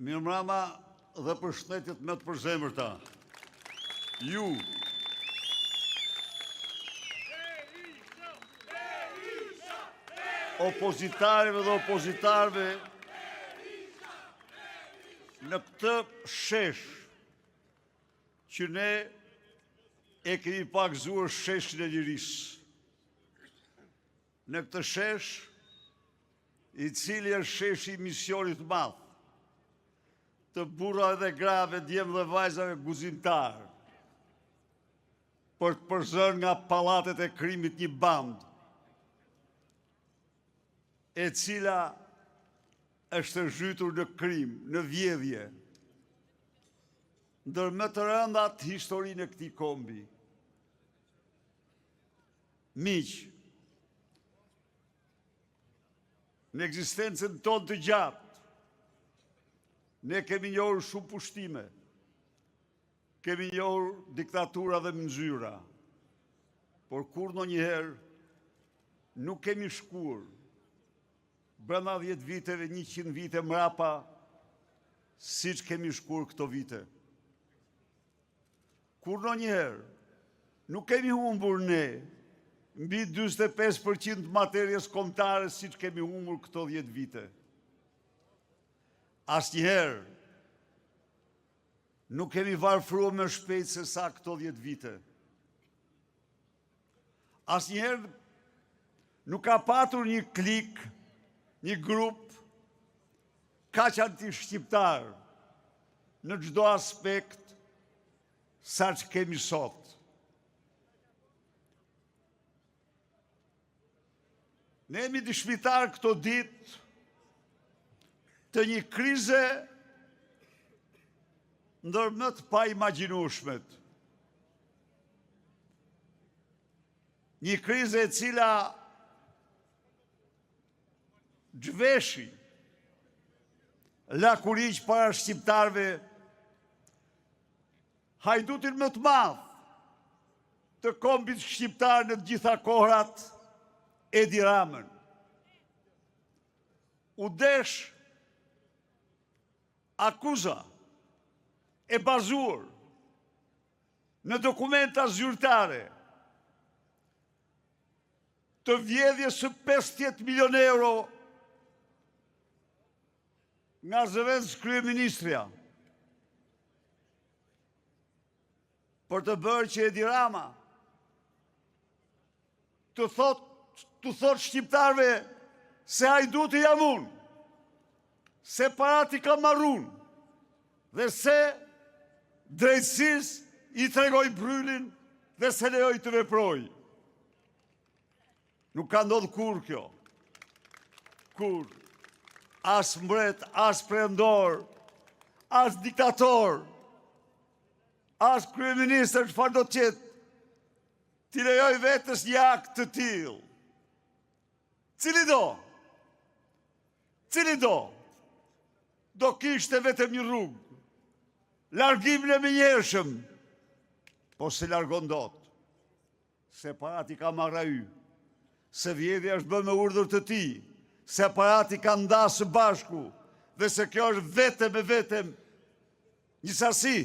Mirëmbrëma dhe përshëndetjet më të përzemërta. Ju, opozitarëve dhe opozitarëve në këtë shesh që ne e kemi pakzuar sheshin e lirisë. Në këtë shesh, i cili është sheshi i misionit madh të burrave dhe grave, djemë dhe vajzave guzimtar, për të përzërë nga pallatet e krimit një bandë, e cila është zhytur në krim, në vjedhje, ndër më të rëndat historinë e këtij kombi. Miq, në ekzistencën tonë të gjatë, ne kemi njohur shumë pushtime, kemi njohur diktatura dhe mënyrë, por kur ndonjëherë nuk kemi shkuar brenda 10 viteve, 100 vite mrapa, siç kemi shkuar këto vite. Kur ndonjëherë nuk kemi humbur ne mbi 45% të materjes kombëtare siç kemi humbur këto 10 vite. Asnjëherë nuk kemi varfruar më shpejt se sa këto 10 vite. Asnjëherë nuk ka patur një klik, një grup kaq anti-shqiptar në çdo aspekt sa që kemi sot. Ne jemi dëshmitar këto ditë të një krize ndër më të paimagjinueshmet. Një krize e cila zhveshi lakuriq para shqiptarëve hajdutin më të madh të kombit shqiptar në të gjitha kohrat, Edi Ramën. U desh akuza e bazuar në dokumenta zyrtare të vjedhjes së 50 milion euro nga zëvendës kryeministrja për të bërë që Edi Rama të thot shqiptarve se hajduti jam unë, se parati ka marrun, dhe se drejtësisë i tregoj bryllin dhe se lejoj të veproj. Nuk ka ndodhur kur kjo. Kur as mbret, as perëndor, as diktator, as kryeministër çfarë do të jetë, t'i lejoj vetës një akt të tillë. Cili do kishte vetëm një rrugë, largimin e menjëhershëm, po se largon dot, se parati ka marrë hy, se vjedhja është bërë me urdhër të tij, se parati ka ndasë së bashku, dhe se kjo është vetëm një sasi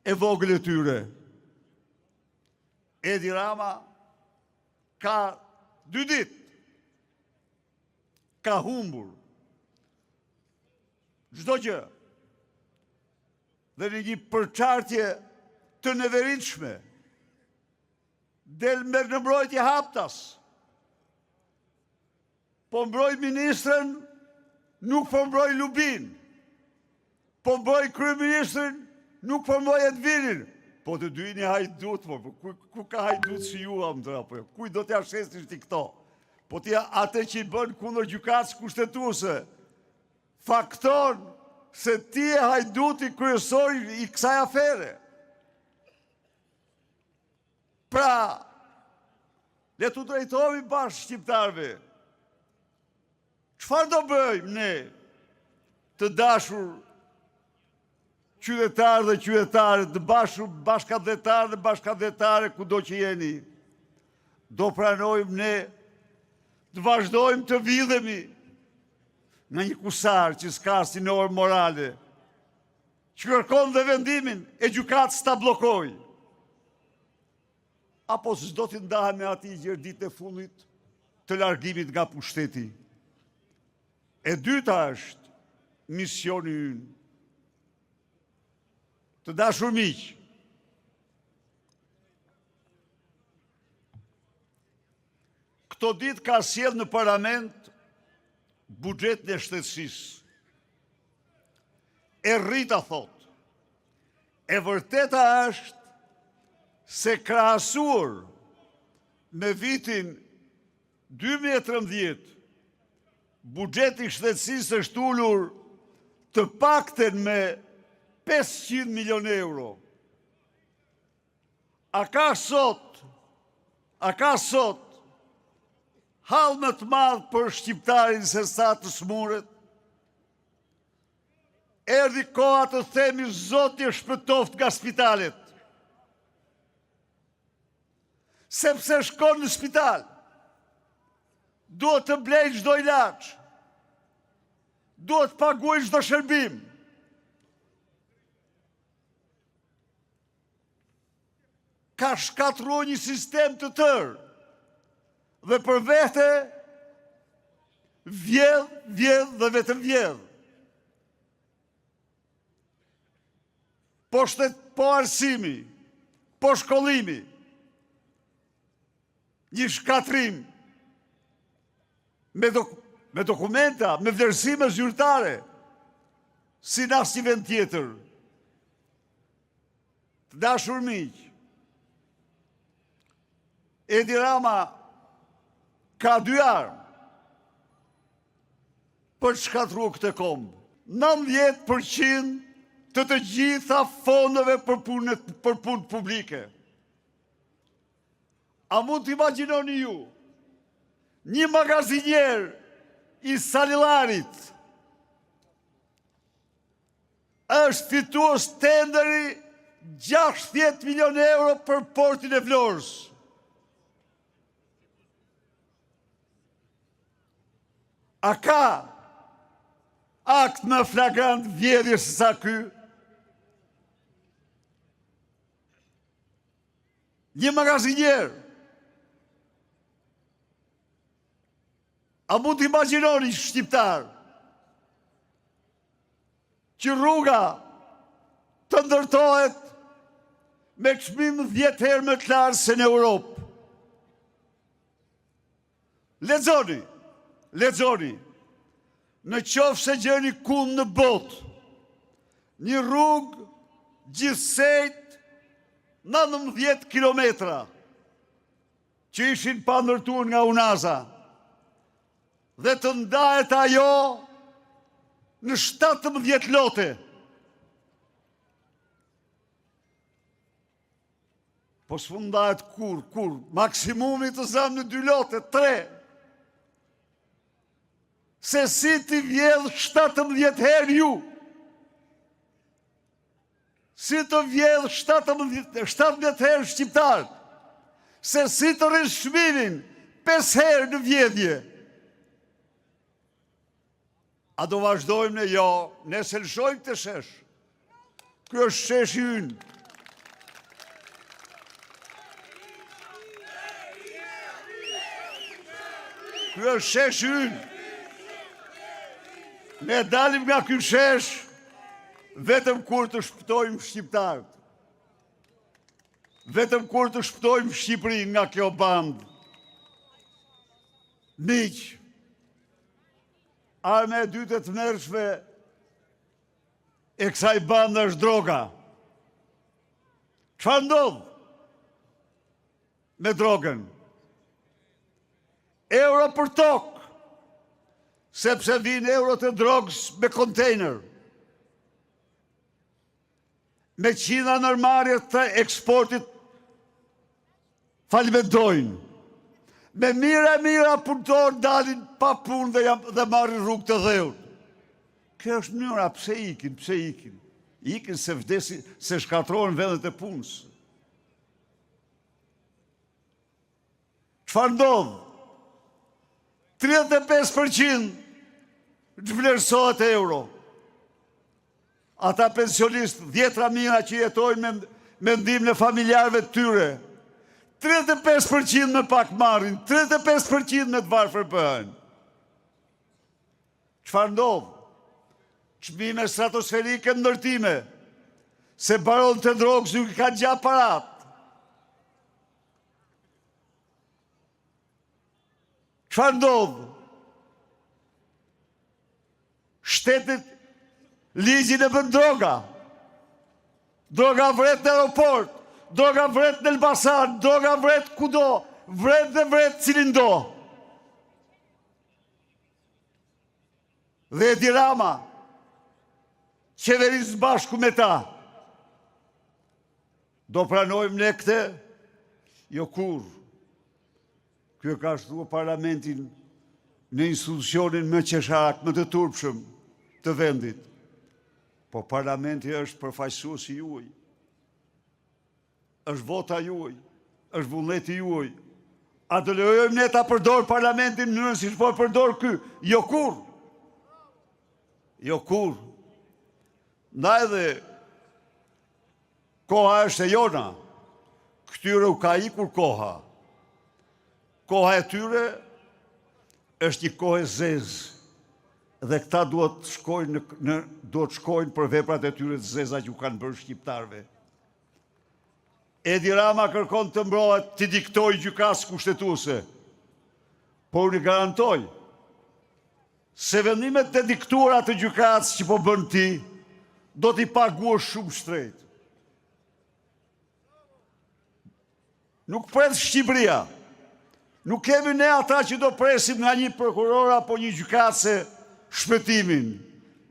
e vogël e tyre. Edi Rama ka 2 ditë ka humbur çdo gjë dhe në një përçartje të neveritshme del merr në mbrojtje haptas. Po mbroj ministrën, nuk po mbroj Lubin. Po mbroj kryeministrin, nuk po mbroj Edvinin. Po të dy një hajdut, ku ka hajdut si ju amdra, po kuj do t'ja shestisht i këto? Po t'ja atë që i bën kundër gjykatës kushtetuese, fakton se ti e hajduti kryesori i kësaj afere. Pra, le t'u drejtohemi bashkë shqiptarve. Çfarë do bëjmë ne, të dashur qytetarë dhe qytetare, të bashkëdhetarë dhe bashkëdhetare, kudo që jeni? Do pranojmë ne të vazhdojmë të vidhemi nga një kusar që s'ka si normë morale, që kërkon dhe vendimin e gjykatës ta blokoj, apo s'do t'i ndahet me ati gjerditë e fundit të largimit nga pushteti. E dyta është misioni ynë. Të dashur miq, këto ditë ka sjell në parlament buxhetin e shtetësisë. E rrita thot, e vërteta është se krahasuar me vitin 2013, buxheti i shtetësisë është ulur të pakten me 500 milion euro. A ka sot hall më të madh për shqiptarin se sa të smuret? Erdhi koha të themi Zoti e shpëtoft nga spitalet. Sepse shkon në spital, duhet të blej çdo ilaç, duhet të paguaj çdo shërbim. Ka shkatruar një sistem të tërë dhe për vete vjedh dhe vetëm vjedh. Po arsimi, po shkollimi, një shkatrim me dokumenta, me vlerësime zyrtare, si në asnjë vend tjetër. Të dashur miq, Edi Rama ka 2 armë për të shkatruar këtë komb. 90% të gjitha fondeve për punë publike. A mund të imagjinoni ju një magazinier i Salillarit është fitues tenderi 60 milion euro për portin e Vlorës. A ka akt më flagrant vjedhje se sa ky? Një magazinier. A mund të imagjinoni shqiptar që rruga të ndërtohet me çmim 10 herë më të lartë se në Europë? Lexoni, në qoftë se gjeni kund në botë, një rrugë gjithsejt 19 kilometra që ishin pa ndërtuar nga UNAZA dhe të ndahet ajo në 17 lote. Po s'fundahet kur, maksimumi të zëmë në 2 lote, 3. Se si t'i vjedh 17 herë ju. Si të vjedh 17 herë shqiptarët. Se si të rrish çmimin 5 herë në vjedhje. A do vazhdojmë ne? Jo, ne se lëshojmë të shesh. Ky është sheshi ynë. Ky është sheshi ynë. Ne dalim nga ky shesh vetëm kur të shpëtojmë shqiptarët. Vetëm kur të shpëtojmë Shqipërinë nga kjo bandë. Miq, arma e dytë e të mërshme e kësaj bande është droga. Çfarë ndodh me drogën? Euro për tokë, sepse vinë eurot e drogës me kontejner. Me qindra nërmarrjet të eksportit falimentojnë. Me mira punëtor dalin pa punë dhe marrin rrugë të dheut. Kjo është mënyra, pse ikin? Ikin se vdesin, se shkatrohen vendet e punës. Çfarë ndodh? 35% Zhvlerësohet euro. Ata pensionistë, 10.000 që jetojnë me ndihmën e familjarëve të tyre, 35% me pak marrin, 35% me të varfër bëhen. Çfarë ndodh? Çmime stratosferike ndërtime, se baron të drogës nuk i ka gjatë parat. Çfarë ndodh? Shtetet ligjin e bën droga. Droga vret në aeroport, droga vret në Elbasan, droga vret kudo, vret dhe vret cilin do. Dhe Edi Rama, qeverisë bashku me ta. Do pranojmë ne këte? Jo kur. Kjo ka shtuar parlamentin në institucionin më qesharak, më të turpshëm të vendit. Po parlamenti është përfaqësuesi juaj. Është vota juaj, është vullneti juaj. A do lejojmë ne ta përdor parlamentin në mënyrën si po e përdor ky? Jo kur. Jo kur. Ndaj dhe koha është e jona. Këtyre u ka ikur koha. Koha e tyre është një kohë e zezë. Dhe këta duhet shkojnë për veprat e tyre të zeza që u kanë bërë shqiptarve. Edi Rama kërkon të mbrohet të diktoj gjykatës kushtetuese. Por unë garantoj se vendimet të diktuara të gjykatës që po bën ti, do t'i paguash shumë shtrejt. Nuk pret Shqipëria. Nuk kemi ne ata që do presim nga një prokuror apo një gjykatëse shpëtimin.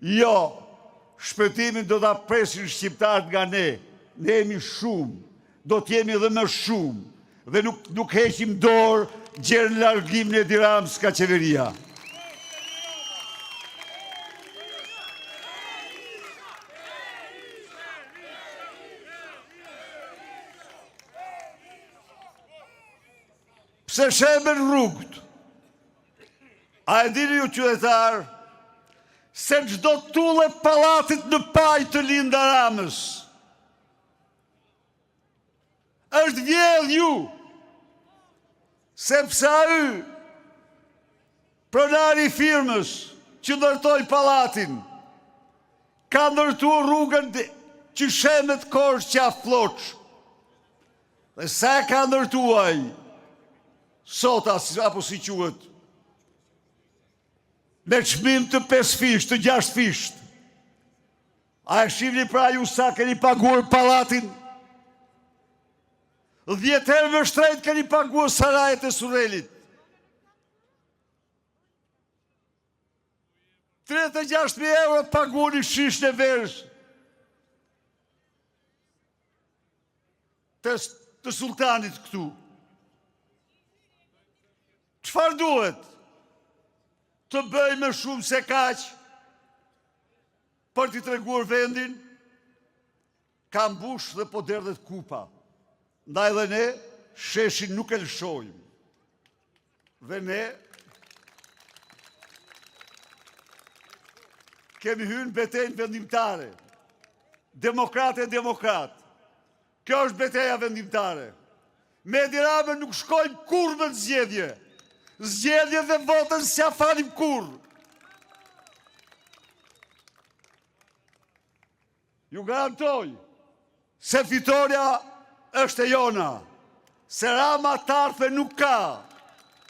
Jo, shpëtimin do ta presin shqiptarët nga ne. Ne jemi shumë, do t'jemi dhe më shumë. Dhe nuk heqim dorë gjerë në largimin e Edi Ramës nga qeveria. Pse shemën rrugët? A e dini ju qytetarë se çdo tullë e pallatit në paj të Linda Ramës është vjedh ju, sepse ai pronari i firmës që ndërtoi pallatin ka ndërtuar rrugën që shemet Korç qafë Floç. Dhe sa ka ndërtuar sot apo si quhet, me çmim të 5 fish, të 6 fish. A e shihni pra ju sa keni paguar pallatin? 10 herë më shtrejt keni paguar sarajet e Surrelit. 36.000 euro paguani shishën e verës të sultanit këtu. Çfarë duhet? Të bëj më shumë se kaq për t'i treguar vendin? Ka mbush dhe po derdhet kupa. Ndaj dhe ne sheshin nuk e lëshojmë. Dhe ne kemi hyrë në betejën vendimtare. Demokrat e demokrat. Kjo është beteja vendimtare. Me Edi Ramën nuk shkojmë kur në zgjedhje. Zgjedhje dhe votën s'ja falim kur. Ju garantoj se fitoria është e jona, se Rama tarfe nuk ka,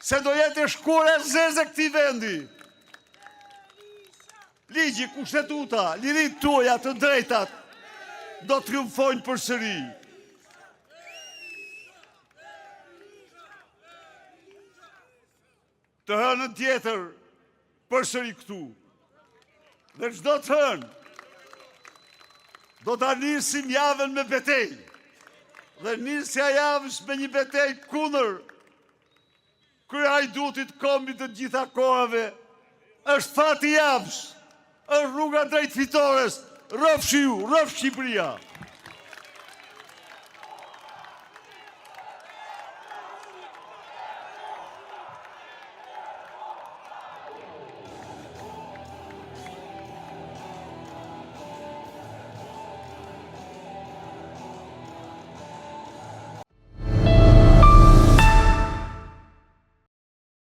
se do jetë e shkure e zeze këti vendi. Ligji, kushtetuta, lirit tuaja të drejtat, do të triumfojnë përsëri. Të hënën tjetër përsëri këtu. Dhe çdo të hënë do ta nisim javën me betejë. Dhe nisja javës me një betejë kundër kryehajdutit kombit të gjitha kohëve është fati javës, është rruga drejt fitores. Rrofshi ju, rrof Shqipëria.